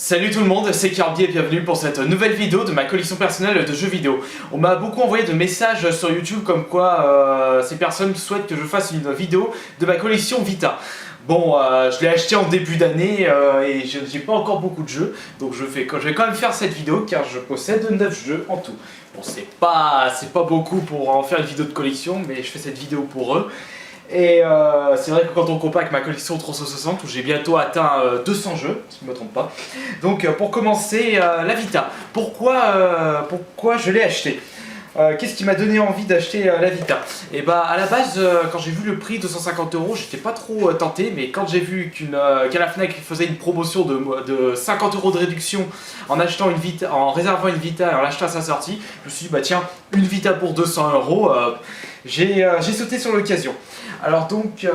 Salut tout le monde, c'est Kirby et bienvenue pour cette nouvelle vidéo de ma collection personnelle de jeux vidéo. On m'a beaucoup envoyé de messages sur YouTube comme quoi ces personnes souhaitent que je fasse une vidéo de ma collection Vita. Bon, je l'ai acheté en début d'année et j'ai pas encore beaucoup de jeux, donc je vais quand même faire cette vidéo car je possède 9 jeux en tout. Bon, c'est pas beaucoup pour en faire une vidéo de collection, mais je fais cette vidéo pour eux. Et c'est vrai que quand on compare avec ma collection 360 où j'ai bientôt atteint 200 jeux, si je ne me trompe pas. Donc pour commencer, la Vita. Pourquoi je l'ai acheté? Qu'est-ce qui m'a donné envie d'acheter la Vita? Et bah à la base, quand j'ai vu le prix 250 €, j'étais pas trop tenté, mais quand j'ai vu qu'à la Fnac faisait une promotion de 50 € de réduction en achetant une Vita, en réservant une Vita et en l'achetant à sa sortie, je me suis dit bah tiens, une Vita pour 200 €, j'ai sauté sur l'occasion. Alors donc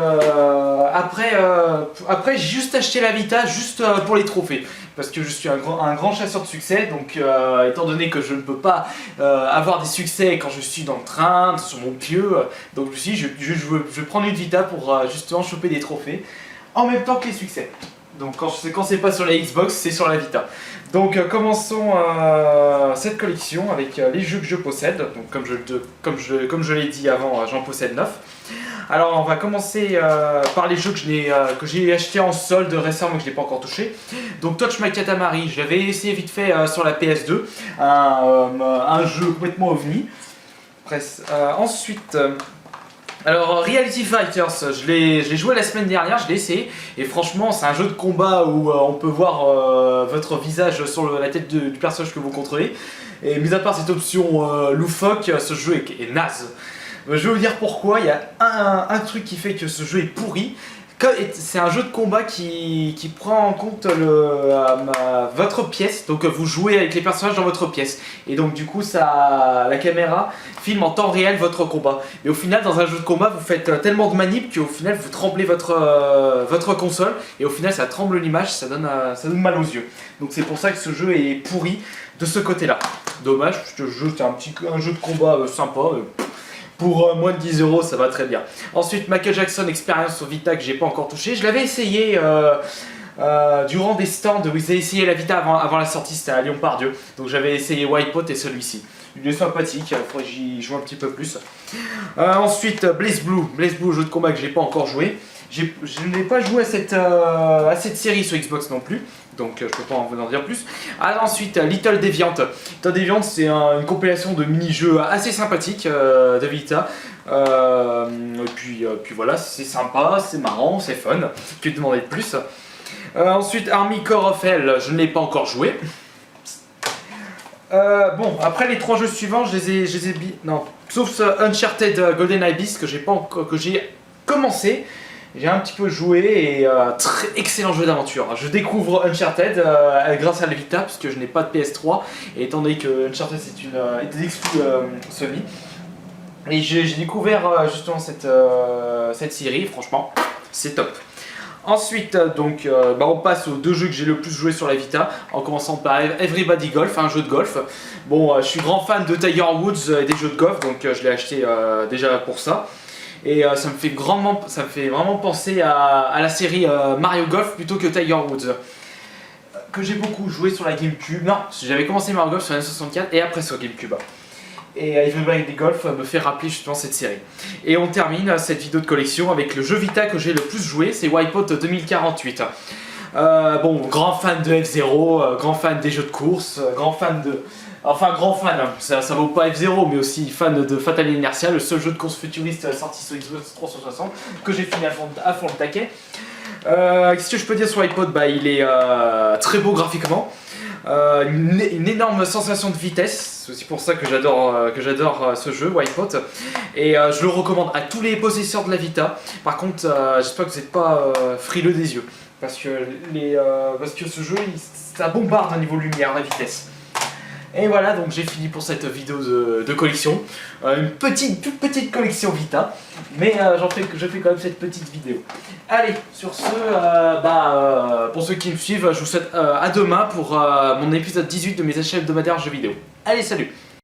après j'ai juste acheté la Vita juste pour les trophées parce que je suis un grand chasseur de succès, donc étant donné que je ne peux pas avoir des succès quand je suis dans le train, sur mon pieu, donc je me suis dit je vais prendre une Vita pour justement choper des trophées en même temps que les succès. Donc quand c'est pas sur la Xbox, c'est sur la Vita. Donc commençons cette collection avec les jeux que je possède. Donc comme je l'ai dit avant, j'en possède 9. Alors on va commencer par les jeux que j'ai acheté en solde récemment mais que je n'ai pas encore touché. Donc Touch My Katamari, je l'avais essayé vite fait sur la PS2, un jeu complètement ovni. Ensuite, alors Reality Fighters, je l'ai joué la semaine dernière, je l'ai essayé et franchement c'est un jeu de combat où on peut voir votre visage sur la tête du personnage que vous contrôlez. Et mis à part cette option loufoque, ce jeu est naze. Je vais vous dire pourquoi. Il y a un truc qui fait que ce jeu est pourri. C'est un jeu de combat qui prend en compte votre pièce. Donc vous jouez avec les personnages dans votre pièce. Et donc du coup la caméra filme en temps réel votre combat. Et au final dans un jeu de combat vous faites tellement de manips qu'au final vous tremblez votre console. Et au final ça tremble l'image, ça donne mal aux yeux. Donc c'est pour ça que ce jeu est pourri de ce côté là. Dommage parce que le jeu c'est un jeu de combat sympa. Pour moins de 10 €, ça va très bien. Ensuite, Michael Jackson Experience sur Vita que j'ai pas encore touché. Je l'avais essayé durant des stands où ils avaient essayé la Vita avant la sortie, c'était à Lyon-Pardieu. Donc j'avais essayé Wipeout et celui-ci. Il est sympathique, il faudrait que j'y joue un petit peu plus. Ensuite, Blaze Blue, jeu de combat que j'ai pas encore joué. Je n'ai pas joué à cette série sur Xbox non plus, donc je peux pas en vous en dire plus. Ensuite, Little Deviant. Little Deviant, c'est une compilation de mini-jeux assez sympathiques de Vita. Et puis voilà, c'est sympa, c'est marrant, c'est fun. Que demander de plus? Ensuite, Army Core of Hell, je ne l'ai pas encore joué. Bon, après les 3 jeux suivants, je les ai non, sauf Uncharted Golden Abyss que j'ai commencé. J'ai un petit peu joué et très excellent jeu d'aventure. Je découvre Uncharted grâce à la Vita parce que je n'ai pas de PS3 et étant donné que Uncharted c'est une exclu Sony. Et j'ai découvert justement cette série, franchement c'est top. Ensuite, donc, on passe aux 2 jeux que j'ai le plus joué sur la Vita, en commençant par Everybody Golf, un jeu de golf. Bon, je suis grand fan de Tiger Woods et des jeux de golf, donc je l'ai acheté déjà pour ça. Et ça me fait vraiment penser à la série Mario Golf plutôt que Tiger Woods. Que j'ai beaucoup joué sur la GameCube. Non, j'avais commencé Mario Golf sur la N64 et après sur GameCube. Et Everybody Golf me fait rappeler justement cette série. Et on termine cette vidéo de collection avec le jeu Vita que j'ai le plus joué, c'est Wipeout 2048. Bon, grand fan de F-Zero, grand fan des jeux de course, grand fan, ça vaut pas F-Zero, mais aussi fan de Fatal Inertia, le seul jeu de course futuriste sorti sur Xbox 360 que j'ai fini à fond le taquet. Qu'est-ce que je peux dire sur Wipeout? Il est très beau graphiquement. Une énorme sensation de vitesse, c'est aussi pour ça que j'adore ce jeu Wipeout et je le recommande à tous les possesseurs de la Vita. Par contre j'espère que vous n'êtes pas frileux des yeux parce que ce jeu ça bombarde au niveau lumière, la vitesse. Et voilà, donc j'ai fini pour cette vidéo de collection. Toute petite collection Vita. Mais je fais quand même cette petite vidéo. Allez, sur ce, pour ceux qui me suivent, je vous souhaite à demain pour mon épisode 18 de mes achats hebdomadaires jeux vidéo. Allez, salut!